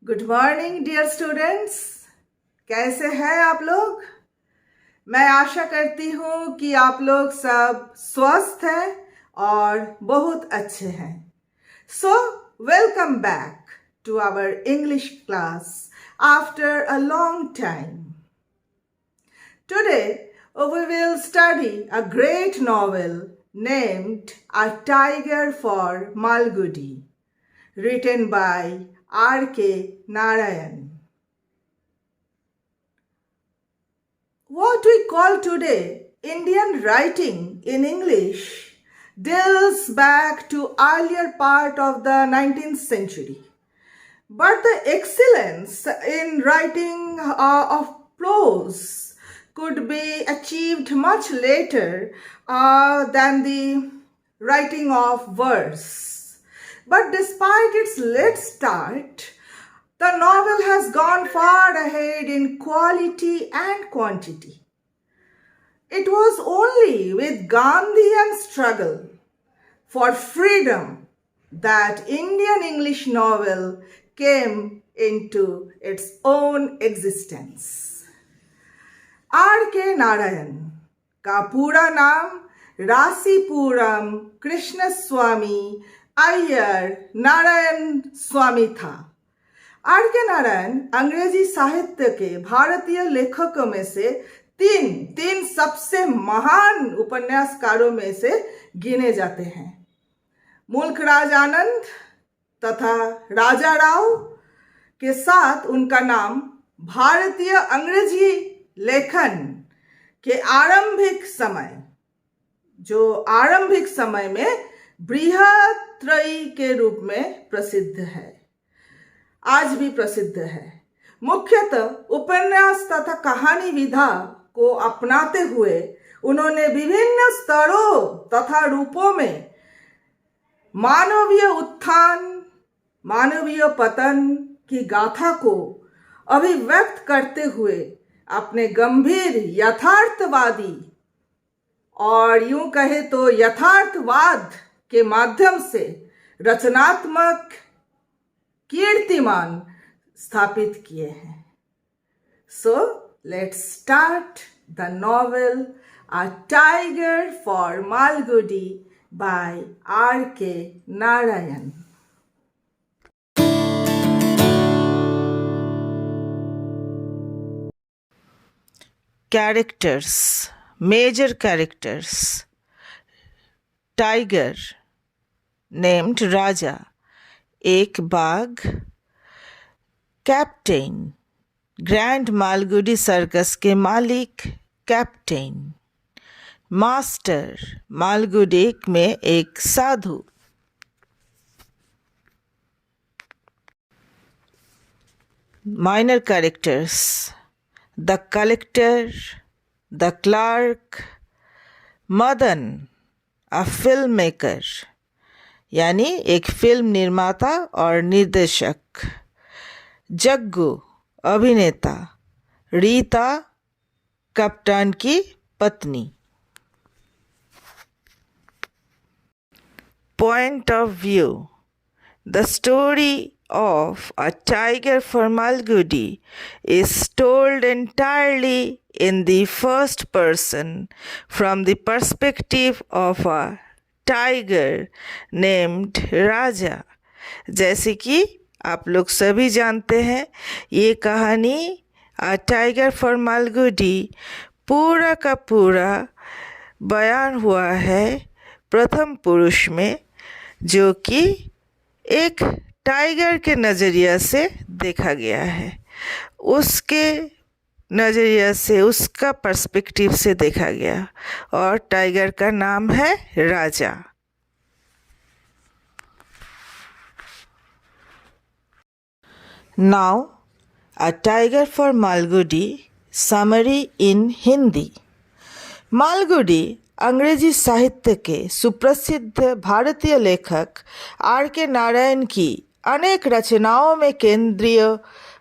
Good morning dear students. कैसे हैं आप लोग? मैं आशा करती हूँ कि आप लोग सब स्वस्थ हैं और बहुत अच्छे हैं। So welcome back to our English class after a long time. Today we will study a great novel named A Tiger for Malgudi, written by R.K. Narayan. What we call today Indian writing in English deals back to earlier part of the 19th century. But the excellence in writing of prose could be achieved much later than the writing of verse. But despite its late start, the novel has gone far ahead in quality and quantity. It was only with Gandhian struggle for freedom that Indian English novel came into its own existence. R.K. Narayan का पूरा नाम रासीपुरम कृष्णस्वामी अय्यर नारायण स्वामी था। R.K. Narayan अंग्रेजी साहित्य के भारतीय लेखकों में से तीन सबसे महान उपन्यासकारों में से गिने जाते हैं। मुल्कराज आनंद तथा राजा राव के साथ उनका नाम भारतीय अंग्रेजी लेखन के आरंभिक समय में बृहत्त्रयी के रूप में प्रसिद्ध है, आज भी प्रसिद्ध है। मुख्यतः उपन्यास तथा कहानी विधा को अपनाते हुए उन्होंने विभिन्न स्तरों तथा रूपों में मानवीय उत्थान मानवीय पतन की गाथा को अभिव्यक्त करते हुए अपने गंभीर यथार्थवादी और यूं कहे तो यथार्थवाद के माध्यम से रचनात्मक कीर्तिमान स्थापित किए हैं। So let's start the novel A Tiger for Malgudi by R.K. Narayan. Characters, major characters. Tiger, named Raja, एक बाघ। कैप्टेन, ग्रैंड मालगुडी सर्कस के मालिक कैप्टेन। मास्टर, मालगुडी में एक साधु। Minor characters, the collector, the clerk, Madan, a film maker यानी एक film निर्माता और निर्देशक। जग्गू, अभिनेता। रीता, कप्तान की पत्नी। Point of view, the story of A Tiger for Malgudi is told entirely in the first person from the perspective of a tiger named Raja। जैसे कि आप लोग सभी जानते हैं, ये कहानी A Tiger for Malgudi पूरा का पूरा बयान हुआ है प्रथम पुरुष में, जो कि एक टाइगर के नज़रिया से देखा गया है। उसके नज़रिया से, उसका पर्सपेक्टिव से देखा गया, और टाइगर का नाम है Raja. Now a tiger for Malgudi summary in Hindi. Malgudi अंग्रेजी साहित्य के सुप्रसिद्ध भारतीय लेखक R.K. नारायण की अनेक रचनाओं में केंद्रीय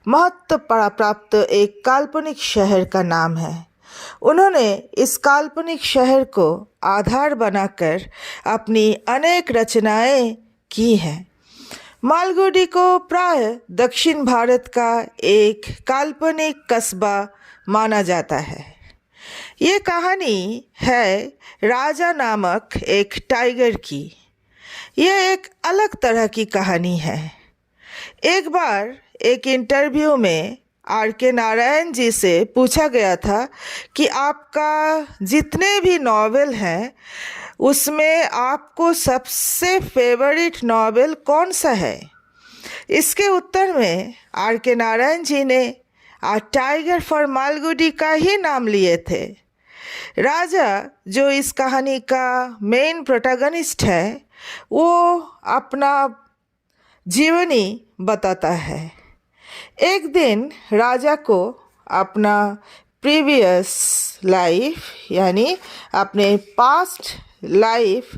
महत्व प्राप्त एक काल्पनिक शहर का नाम है। उन्होंने इस काल्पनिक शहर को आधार बनाकर अपनी अनेक रचनाएं की हैं। मालगुडी को प्राय दक्षिण भारत का एक काल्पनिक कस्बा माना जाता है। ये कहानी है राजा नामक एक टाइगर की। यह एक अलग तरह की कहानी है। एक बार एक इंटरव्यू में R.K. नारायण जी से पूछा गया था कि आपका जितने भी नॉवेल हैं उसमें आपको सबसे फेवरेट नॉवेल कौन सा है। इसके उत्तर में R.K. नारायण जी ने आ टाइगर फॉर मालगुडी का ही नाम लिए थे। राजा जो इस कहानी का मेन प्रोटैगनिस्ट है वो अपना जीवनी बताता है। एक दिन राजा को अपना प्रीवियस लाइफ यानी अपने पास्ट लाइफ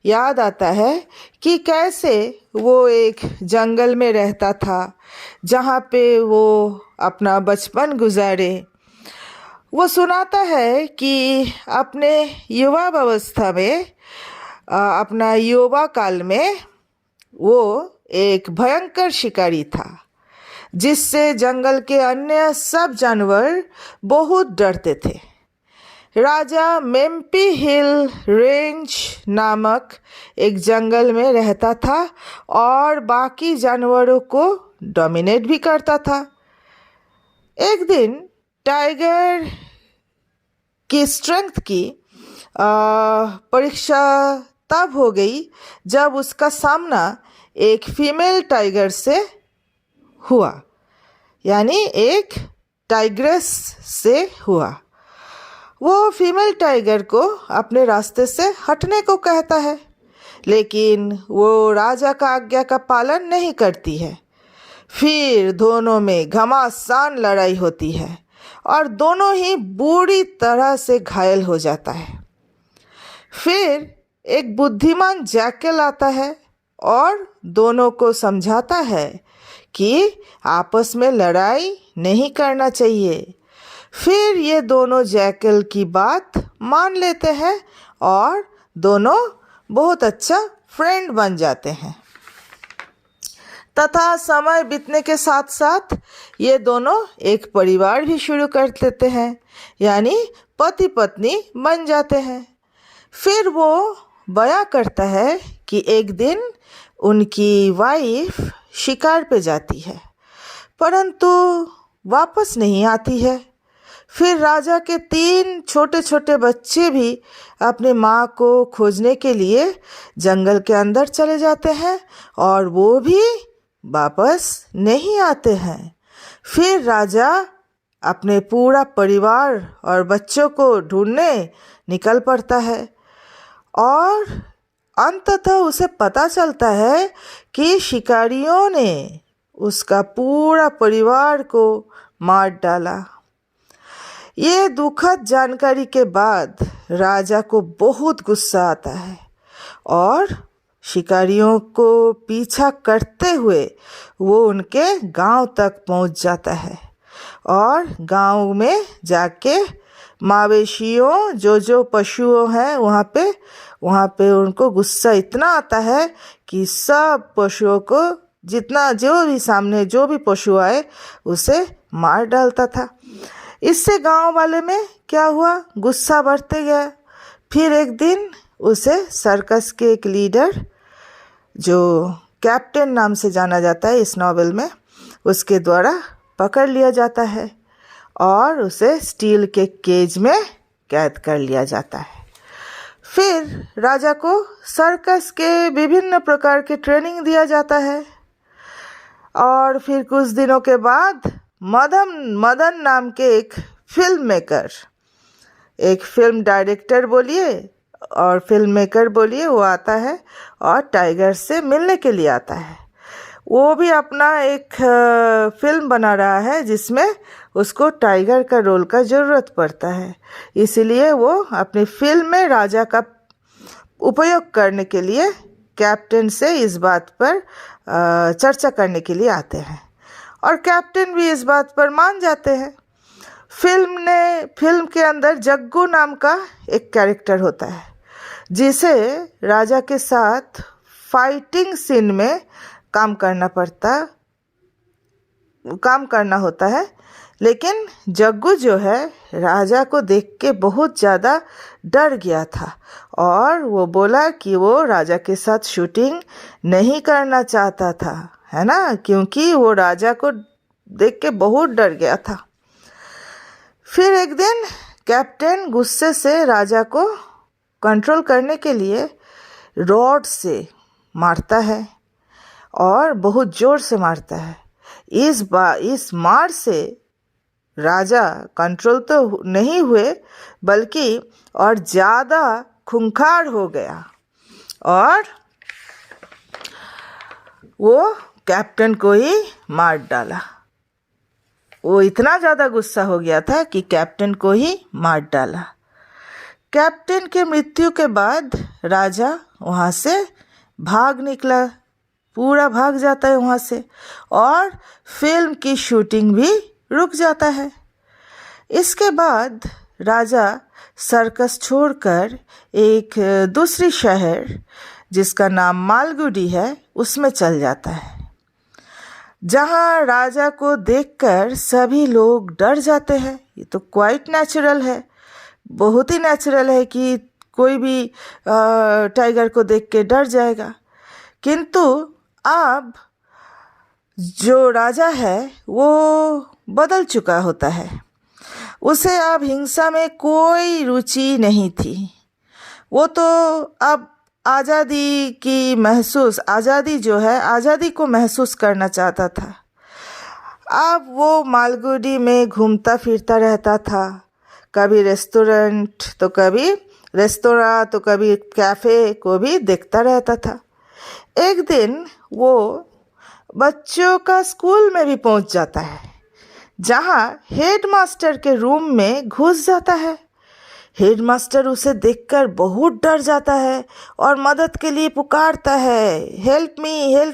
याद आता है कि कैसे वो एक जंगल में रहता था जहाँ पे वो अपना बचपन गुजारे। वो सुनाता है कि अपने युवा अवस्था में अपना युवा काल में वो एक भयंकर शिकारी था जिससे जंगल के अन्य सब जानवर बहुत डरते थे। राजा मेम्पी हिल रेंज नामक एक जंगल में रहता था और बाकी जानवरों को डोमिनेट भी करता था। एक दिन टाइगर की स्ट्रेंथ की परीक्षा तब हो गई जब उसका सामना एक फीमेल टाइगर से हुआ, यानी एक टाइग्रेस से हुआ। वो फीमेल टाइगर को अपने रास्ते से हटने को कहता है, लेकिन वो राजा का आज्ञा का पालन नहीं करती है। फिर दोनों में घमासान लड़ाई होती है और दोनों ही बुरी तरह से घायल हो जाता है। फिर एक बुद्धिमान जैकल आता है और दोनों को समझाता है कि आपस में लड़ाई नहीं करना चाहिए। फिर ये दोनों जैकल की बात मान लेते हैं और दोनों बहुत अच्छा फ्रेंड बन जाते हैं। तथा समय बीतने के साथ साथ ये दोनों एक परिवार भी शुरू कर देते हैं, यानी पति पत्नी बन जाते हैं। फिर वो बयां करता है कि एक दिन उनकी वाइफ शिकार पे जाती है परंतु वापस नहीं आती है। फिर राजा के 3 छोटे छोटे बच्चे भी अपने माँ को खोजने के लिए जंगल के अंदर चले जाते हैं और वो भी वापस नहीं आते हैं। फिर राजा अपने पूरा परिवार और बच्चों को ढूंढने निकल पड़ता है और अंततः उसे पता चलता है कि शिकारियों ने उसका पूरा परिवार को मार डाला। ये दुखद जानकारी के बाद राजा को बहुत गुस्सा आता है और शिकारियों को पीछा करते हुए वो उनके गांव तक पहुंच जाता है और गांव में जाके मवेशियों जो पशुओं हैं वहाँ पे उनको गुस्सा इतना आता है कि सब पशुओं को जो भी पशु आए उसे मार डालता था। इससे गांव वाले में क्या हुआ, गुस्सा बढ़ते गया। फिर एक दिन उसे सर्कस के एक लीडर जो कैप्टन नाम से जाना जाता है इस नॉवेल में, उसके द्वारा पकड़ लिया जाता है और उसे स्टील के केज में कैद कर लिया जाता है। फिर राजा को सर्कस के विभिन्न प्रकार की ट्रेनिंग दिया जाता है और फिर कुछ दिनों के बाद मदन नाम के एक फिल्म मेकर, एक फिल्म डायरेक्टर बोलिए और फिल्म मेकर बोलिए, वो आता है और टाइगर से मिलने के लिए आता है। वो भी अपना एक फिल्म बना रहा है जिसमें उसको टाइगर का रोल का ज़रूरत पड़ता है, इसलिए वो अपनी फिल्म में राजा का उपयोग करने के लिए कैप्टन से इस बात पर चर्चा करने के लिए आते हैं और कैप्टन भी इस बात पर मान जाते हैं। फिल्म के अंदर जग्गू नाम का एक कैरेक्टर होता है जिसे राजा के साथ फाइटिंग सीन में काम करना होता है। लेकिन जग्गू जो है राजा को देख के बहुत ज़्यादा डर गया था और वो बोला कि वो राजा के साथ शूटिंग नहीं करना चाहता था, है ना, क्योंकि वो राजा को देख के बहुत डर गया था। फिर एक दिन कैप्टन गुस्से से राजा को कंट्रोल करने के लिए रॉड से मारता है और बहुत ज़ोर से मारता है। इस मार से राजा कंट्रोल तो नहीं हुए बल्कि और ज़्यादा खूंखार हो गया और वो कैप्टन को ही मार डाला। वो इतना ज़्यादा गुस्सा हो गया था कि कैप्टन को ही मार डाला। कैप्टन के मृत्यु के बाद राजा वहाँ से भाग निकला, पूरा भाग जाता है वहाँ से और फिल्म की शूटिंग भी रुक जाता है। इसके बाद राजा सर्कस छोड़कर एक दूसरी शहर जिसका नाम मालगुडी है उसमें चल जाता है, जहाँ राजा को देखकर सभी लोग डर जाते हैं। ये तो क्वाइट नेचुरल है, बहुत ही नेचुरल है कि कोई भी टाइगर को देख के डर जाएगा। किंतु अब जो राजा है वो बदल चुका होता है, उसे अब हिंसा में कोई रुचि नहीं थी। वो तो अब आज़ादी को महसूस करना चाहता था। अब वो मालगुडी में घूमता फिरता रहता था, कभी रेस्टोरेंट तो कभी कैफ़े को भी देखता रहता था। एक दिन वो बच्चों का स्कूल में भी पहुंच जाता है, जहां हेडमास्टर के रूम में घुस जाता है। हेडमास्टर उसे देखकर बहुत डर जाता है और मदद के लिए पुकारता है, हेल्प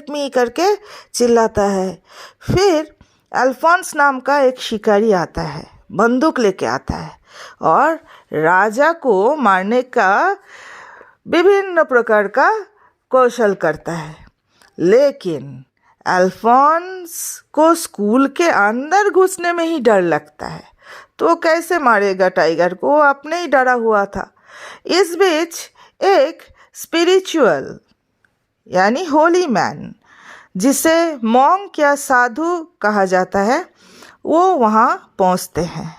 मी करके चिल्लाता है। फिर अल्फोंस नाम का एक शिकारी आता है, बंदूक लेके आता है और राजा को मारने का विभिन्न प्रकार का कौशल करता है। लेकिन अल्फोंस को स्कूल के अंदर घुसने में ही डर लगता है, तो कैसे मारेगा टाइगर को, वो अपने ही डरा हुआ था। इस बीच एक स्पिरिचुअल यानी होली मैन, जिसे मॉन्क या साधु कहा जाता है, वो वहाँ पहुँचते हैं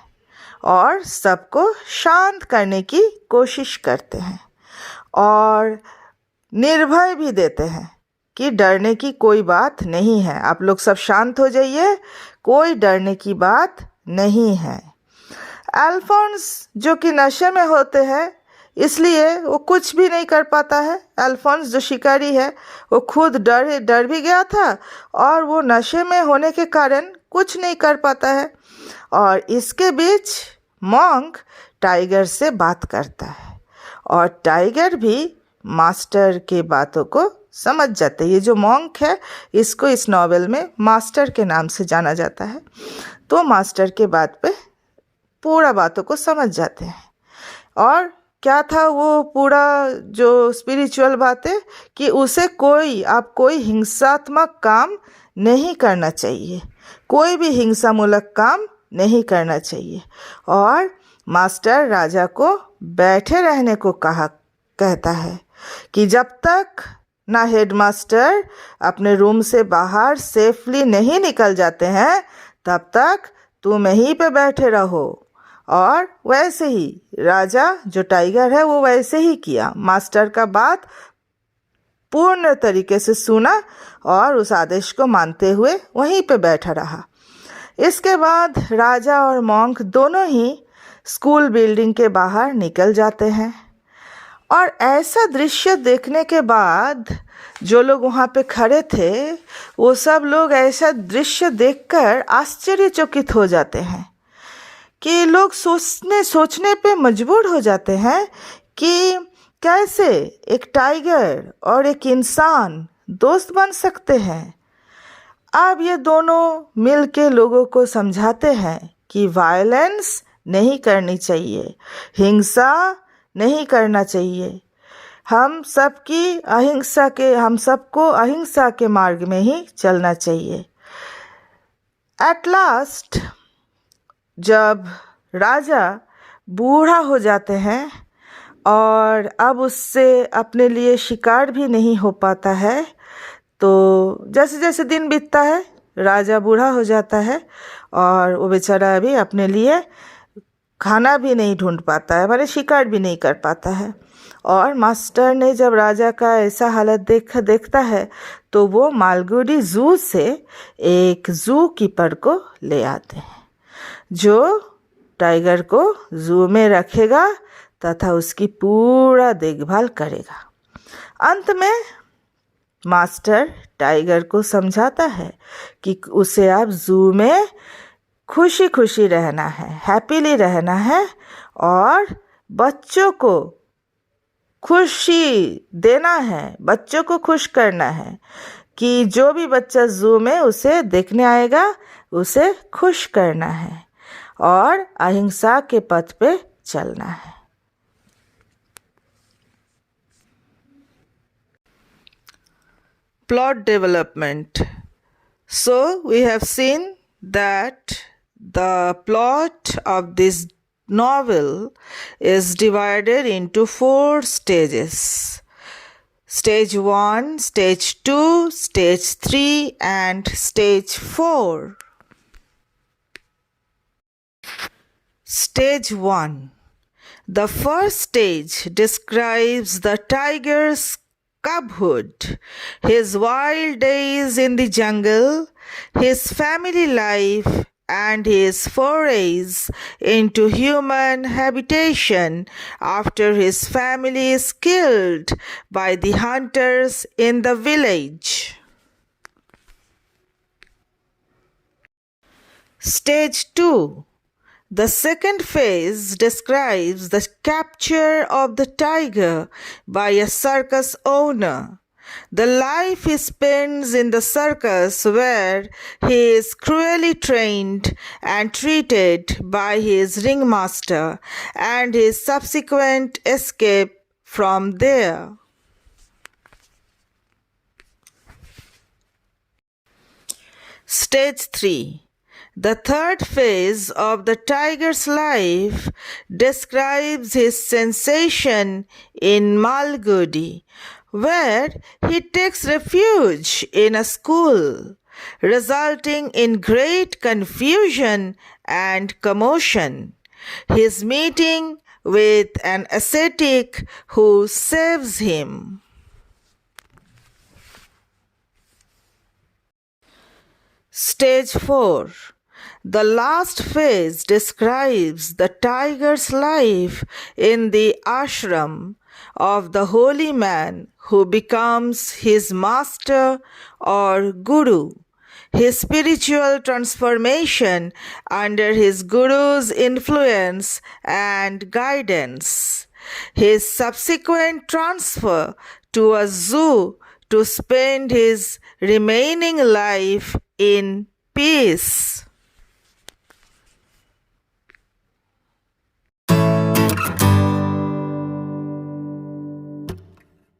और सबको शांत करने की कोशिश करते हैं और निर्भय भी देते हैं कि डरने की कोई बात नहीं है, आप लोग सब शांत हो जाइए, कोई डरने की बात नहीं है। अल्फोंस जो कि नशे में होते हैं, इसलिए वो कुछ भी नहीं कर पाता है। अल्फोंस जो शिकारी है वो खुद डर भी गया था और वो नशे में होने के कारण कुछ नहीं कर पाता है। और इसके बीच मॉन्क टाइगर से बात करता है और टाइगर भी मास्टर के बातों को समझ जाते हैं। ये जो मॉन्क है, इसको इस नॉवेल में मास्टर के नाम से जाना जाता है। तो मास्टर के बात पे पूरा बातों को समझ जाते हैं। और क्या था वो पूरा जो स्पिरिचुअल बात है कि उसे कोई हिंसात्मक काम नहीं करना चाहिए, कोई भी हिंसामूलक काम नहीं करना चाहिए। और मास्टर राजा को बैठे रहने को कहता है कि जब तक ना हेडमास्टर अपने रूम से बाहर सेफली नहीं निकल जाते हैं तब तक तुम यहीं पे बैठे रहो। और वैसे ही राजा जो टाइगर है वो वैसे ही किया, मास्टर का बात पूर्ण तरीके से सुना और उस आदेश को मानते हुए वहीं पे बैठा रहा। इसके बाद राजा और मॉन्क दोनों ही स्कूल बिल्डिंग के बाहर निकल जाते हैं और ऐसा दृश्य देखने के बाद जो लोग वहाँ पे खड़े थे वो सब लोग ऐसा दृश्य देखकर आश्चर्यचकित हो जाते हैं कि लोग सोचने पे मजबूर हो जाते हैं कि कैसे एक टाइगर और एक इंसान दोस्त बन सकते हैं। अब ये दोनों मिल के लोगों को समझाते हैं कि वायलेंस नहीं करनी चाहिए, हिंसा नहीं करना चाहिए। हम सबको अहिंसा के मार्ग में ही चलना चाहिए। एट लास्ट जब राजा बूढ़ा हो जाते हैं और अब उससे अपने लिए शिकार भी नहीं हो पाता है, तो जैसे जैसे दिन बीतता है राजा बूढ़ा हो जाता है और वो बेचारा अभी अपने लिए खाना भी नहीं ढूंढ पाता है, माने शिकार भी नहीं कर पाता है। और मास्टर ने जब राजा का ऐसा हालत देखता है तो वो मालगुडी जू से एक जू कीपर को ले आते हैं जो टाइगर को जू में रखेगा तथा उसकी पूरा देखभाल करेगा। अंत में मास्टर टाइगर को समझाता है कि उसे अब जू में खुशी खुशी रहना है, हैप्पीली रहना है और बच्चों को खुशी देना है, बच्चों को खुश करना है कि जो भी बच्चा जू में उसे देखने आएगा उसे खुश करना है और अहिंसा के पथ पे चलना है। Plot development. So we have seen that the plot of this novel is divided into 4 stages. Stage 1, Stage 2, Stage 3 and Stage 4. Stage 1. The first stage describes the tiger's cubhood, his wild days in the jungle, his family life, and his forays into human habitation after his family is killed by the hunters in the village. Stage 2. The second phase describes the capture of the tiger by a circus owner. The life he spends in the circus where he is cruelly trained and treated by his ringmaster and his subsequent escape from there. Stage 3. The third phase of the tiger's life describes his sensation in Malgudi, where he takes refuge in a school, resulting in great confusion and commotion. His meeting with an ascetic who saves him. Stage 4. The last phase describes the tiger's life in the ashram of the holy man who becomes his master or guru, his spiritual transformation under his guru's influence and guidance, his subsequent transfer to a zoo to spend his remaining life in peace.